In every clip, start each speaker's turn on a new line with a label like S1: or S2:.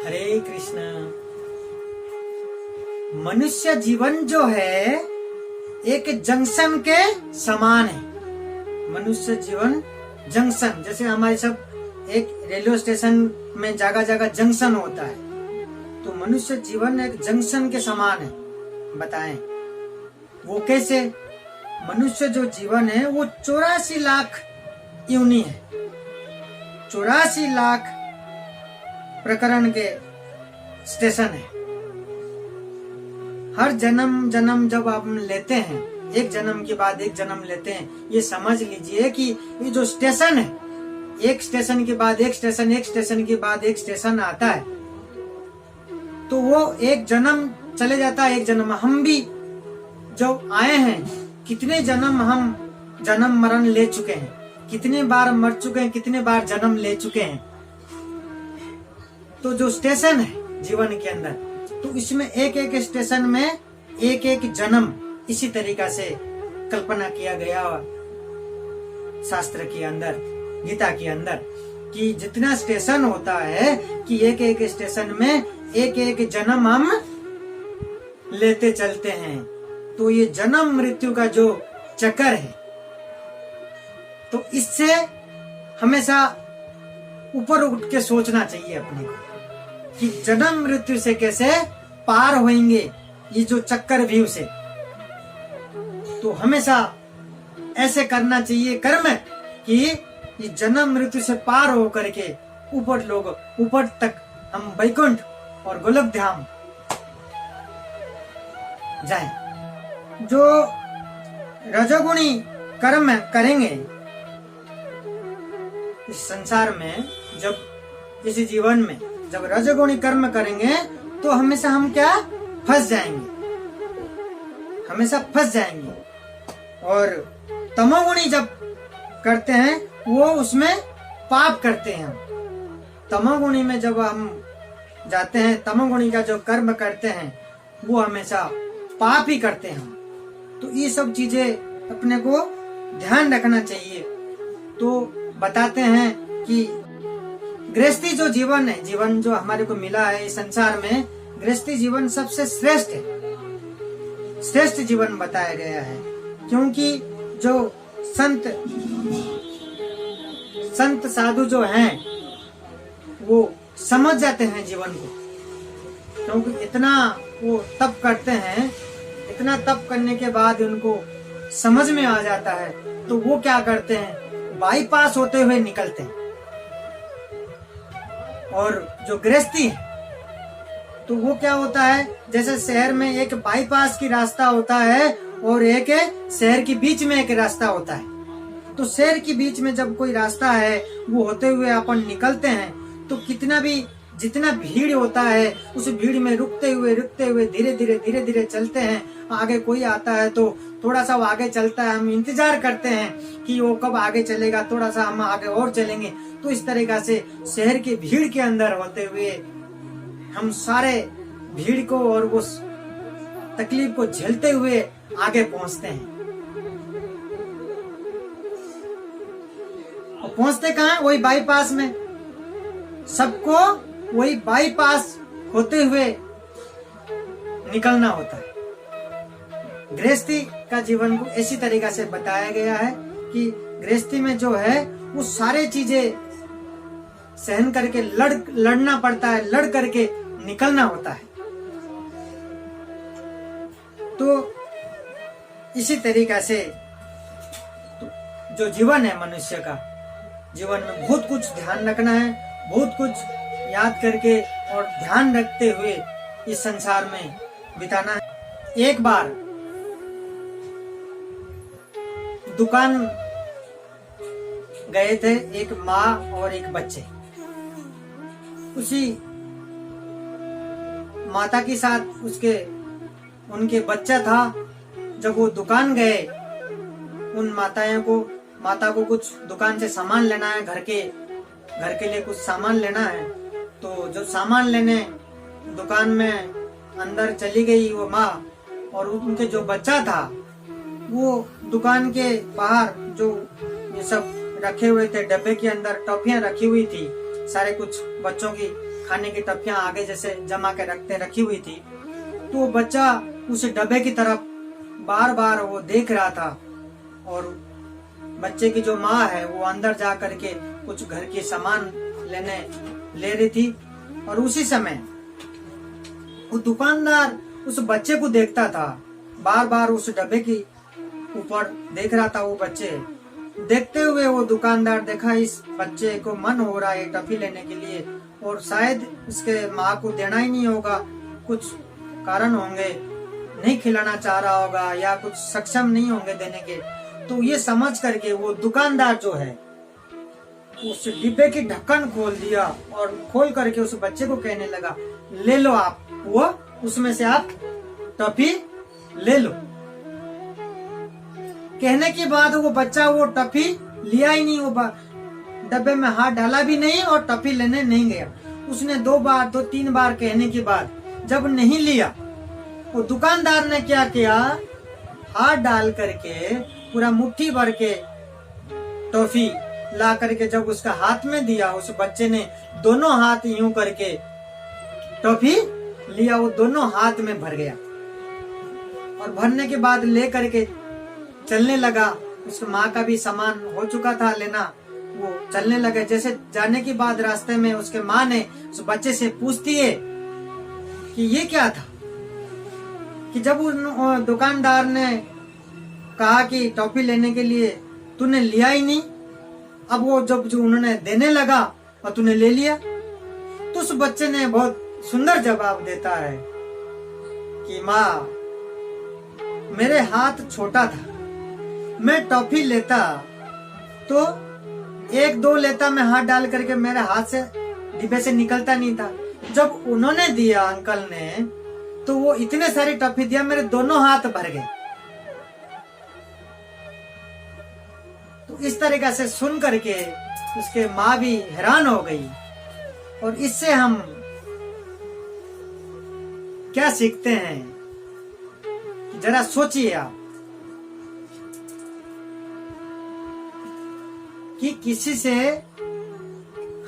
S1: हरे कृष्ण। मनुष्य जीवन जो है एक जंक्शन के समान है। मनुष्य जीवन जंक्शन, जैसे हमारे सब एक रेलवे स्टेशन में जगह जगह जंक्शन होता है, तो मनुष्य जीवन एक जंक्शन के समान है। बताएं वो कैसे? मनुष्य जो जीवन है वो 84 लाख योनि है। 84 लाख प्रकरण के स्टेशन है। हर जन्म जन्म जब आप लेते हैं, एक जन्म के बाद एक जन्म लेते हैं, ये समझ लीजिए कि ये जो स्टेशन है, एक स्टेशन के बाद एक स्टेशन, एक स्टेशन के बाद एक स्टेशन आता है, तो वो एक जन्म चले जाता है। एक जन्म हम भी जो आए हैं, कितने जन्म हम जन्म मरण ले चुके हैं, कितने बार मर चुके हैं, कितने बार जन्म ले चुके हैं। तो जो स्टेशन है जीवन के अंदर, तो इसमें एक एक स्टेशन में एक एक जन्म, इसी तरीका से कल्पना किया गया शास्त्र के अंदर, गीता के अंदर, कि जितना स्टेशन होता है कि एक एक स्टेशन में एक एक जन्म हम लेते चलते हैं। तो ये जन्म मृत्यु का जो चक्कर है, तो इससे हमेशा ऊपर उठ के सोचना चाहिए अपने को कि जन्म मृत्यु से कैसे पार होंगे, ये जो चक्कर व्यू से। तो हमेशा ऐसे करना चाहिए कर्म कि ये जन्म मृत्यु से पार हो करके ऊपर तक हम वैकुंठ और गोलोक धाम जाएं। जो रजोगुणी कर्म करेंगे इस संसार में, जब इस जीवन में जब रजोगुणी कर्म करेंगे तो हमेशा हम क्या फंस जाएंगे, हमेशा फंस जाएंगे। और तमोगुणी जब करते हैं वो उसमें पाप करते हैं। तमोगुणी में जब हम जाते हैं, तमोगुणी का जो कर्म करते हैं वो हमेशा पाप ही करते हैं। तो ये सब चीजें अपने को ध्यान रखना चाहिए। तो बताते हैं कि गृहस्थी जो जीवन है, जीवन जो हमारे को मिला है इस संसार में, गृहस्थी जीवन सबसे श्रेष्ठ है, श्रेष्ठ जीवन बताया गया है। क्योंकि जो संत साधु जो हैं वो समझ जाते हैं जीवन को, क्योंकि इतना वो तप करते हैं, इतना तप करने के बाद उनको समझ में आ जाता है, तो वो क्या करते हैं, बाईपास होते हुए निकलते हैं। और जो गृहस्थी है तो वो क्या होता है, जैसे शहर में एक बाईपास की रास्ता होता है और एक शहर के बीच में एक रास्ता होता है। तो शहर के बीच में जब कोई रास्ता है वो होते हुए अपन निकलते हैं, तो जितना भीड़ होता है उस भीड़ में रुकते हुए धीरे धीरे चलते हैं। आगे कोई आता है तो थोड़ा सा वो आगे चलता है, हम इंतजार करते हैं कि वो कब आगे चलेगा, थोड़ा सा हम आगे और चलेंगे। तो इस तरीका से शहर की भीड़ के अंदर होते हुए हम सारे भीड़ को और उस तकलीफ को झेलते हुए आगे पहुंचते हैं। और पहुंचते कहाँ? वही बाईपास में। सबको वही बाईपास होते हुए निकलना होता है। गृहस्थी का जीवन को इसी तरीका से बताया गया है कि गृहस्थी में जो है वो सारे चीजें सहन करके लड़ना पड़ता है, लड़ करके निकलना होता है। तो इसी तरीका से जो जीवन है मनुष्य का, जीवन में बहुत कुछ ध्यान रखना है, बहुत कुछ याद करके और ध्यान रखते हुए इस संसार में बिताना है। एक बार दुकान गए थे एक माँ और एक बच्चे। उसी माता के साथ उनके बच्चा था। जब वो दुकान गए, उन माता को कुछ दुकान से सामान लेना है, घर के लिए कुछ सामान लेना है। तो जो सामान लेने दुकान में अंदर चली गई वो माँ, और उनके जो बच्चा था वो दुकान के बाहर जो ये सब रखे हुए थे, डब्बे के अंदर टॉफियां रखी हुई थी, सारे कुछ बच्चों की खाने की टॉफियां आगे जैसे जमा के रखी हुई थी। तो वो बच्चा उस डब्बे की तरफ बार बार वो देख रहा था, और बच्चे की जो माँ है वो अंदर जा करके कुछ घर की सामान ले रही थी। और उसी समय वो दुकानदार उस बच्चे को देखता था, बार बार उस डब्बे की ऊपर देख रहा था। वो बच्चे देखते हुए वो दुकानदार देखा इस बच्चे को मन हो रहा है टॉफी लेने के लिए, और शायद इसके माँ को देना ही नहीं होगा, कुछ कारण होंगे, नहीं खिलाना चाह रहा होगा या कुछ सक्षम नहीं होंगे देने के। तो ये समझ करके वो दुकानदार जो है उस डिब्बे की ढक्कन खोल दिया और खोल करके उस बच्चे को कहने लगा, ले लो आप, वो उसमें से आप टॉफी ले लो। कहने के बाद वो बच्चा वो टॉफी लिया ही नहीं, वो डब्बे में हाथ डाला भी नहीं और टॉफी लेने नहीं गया। उसने 2-3 बार कहने के बाद जब नहीं लिया, वो दुकानदार ने क्या किया, हाथ डाल करके पूरा मुट्ठी भर के टॉफी ला करके जब उसका हाथ में दिया, उस बच्चे ने दोनों हाथ यूं करके टॉफी लिया, वो दोनों हाथ में भर गया। और भरने के बाद ले करके चलने लगा। उस माँ का भी सामान हो चुका था लेना, वो चलने लगे। जैसे जाने के बाद रास्ते में उसके माँ ने उस बच्चे से पूछती है कि ये क्या था, कि जब उन दुकानदार ने कहा कि टॉफी लेने के लिए तूने लिया ही नहीं, अब वो जब जो उन्होंने देने लगा और तूने ले लिया। तो उस बच्चे ने बहुत सुंदर जवाब देता है कि माँ, मेरे हाथ छोटा था, मैं टॉफी लेता तो 1-2 लेता मैं हाथ डाल करके, मेरे हाथ से डिब्बे से निकलता नहीं था। जब उन्होंने दिया अंकल ने, तो वो इतने सारी टॉफी दिया, मेरे दोनों हाथ भर गए। तो इस तरीके से सुन करके उसके माँ भी हैरान हो गई। और इससे हम क्या सीखते हैं, जरा सोचिए आप, कि किसी से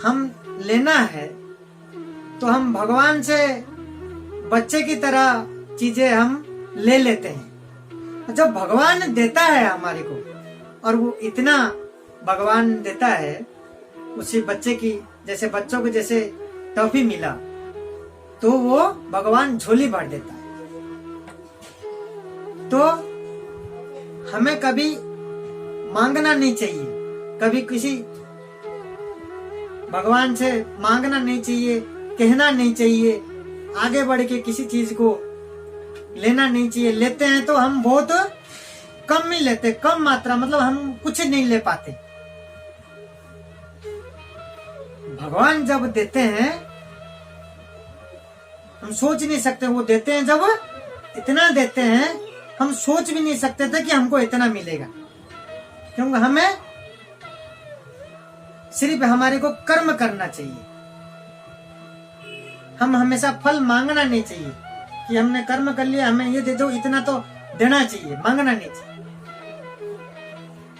S1: हम लेना है तो हम भगवान से बच्चे की तरह चीजें हम ले लेते हैं। जब भगवान देता है हमारे को, और वो इतना भगवान देता है, उसी बच्चे की जैसे बच्चों को जैसे टॉफी मिला, तो वो भगवान झोली भर देता है। तो हमें कभी मांगना नहीं चाहिए, कभी किसी भगवान से मांगना नहीं चाहिए, कहना नहीं चाहिए, आगे बढ़ के किसी चीज को लेना नहीं चाहिए। लेते हैं तो हम बहुत कम ही लेते, कम मात्रा, मतलब हम कुछ नहीं ले पाते। भगवान जब देते हैं हम सोच नहीं सकते, वो देते हैं जब इतना देते हैं, हम सोच भी नहीं सकते थे कि हमको इतना मिलेगा। क्योंकि हमें सिर्फ हमारे को कर्म करना चाहिए, हम हमेशा फल मांगना नहीं चाहिए कि हमने कर्म कर लिया, हमें ये दे दो, इतना तो देना चाहिए, मांगना नहीं चाहिए।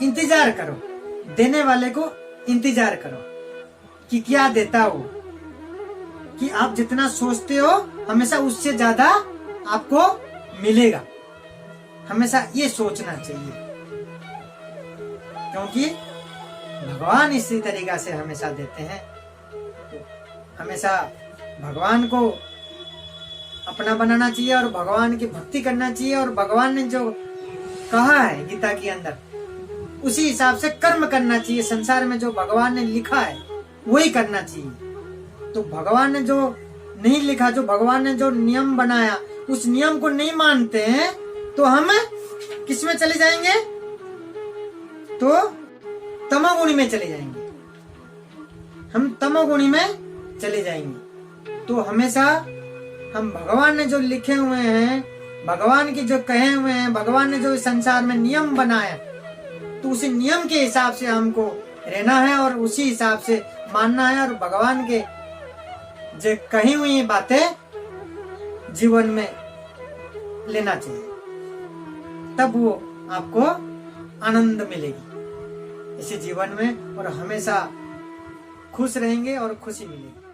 S1: इंतजार करो, देने वाले को इंतजार करो कि क्या देता हो, कि आप जितना सोचते हो हमेशा उससे ज्यादा आपको मिलेगा। हमेशा ये सोचना चाहिए, क्योंकि भगवान इसी तरीका से हमेशा देते हैं। हमेशा भगवान को अपना बनाना चाहिए और भगवान की भक्ति करना चाहिए, और भगवान ने जो कहा है गीता के अंदर उसी हिसाब से कर्म करना चाहिए। संसार में जो भगवान ने लिखा है वही करना चाहिए। तो भगवान ने जो नहीं लिखा, जो भगवान ने जो नियम बनाया, उस नियम को नहीं मानते हैं तो हम किस में चले जाएंगे, तो तमोगुणी में चले जाएंगे, हम तमोगुणी में चले जाएंगे। तो हमेशा हम भगवान ने जो लिखे हुए हैं, भगवान की जो कहे हुए हैं, भगवान ने जो इस संसार में नियम बनाया, तो उसी नियम के हिसाब से हमको रहना है और उसी हिसाब से मानना है, और भगवान के जो कही हुई बातें जीवन में लेना चाहिए, तब वो आपको आनंद मिलेगी इसी जीवन में, और हमेशा खुश रहेंगे और खुशी मिलेगी।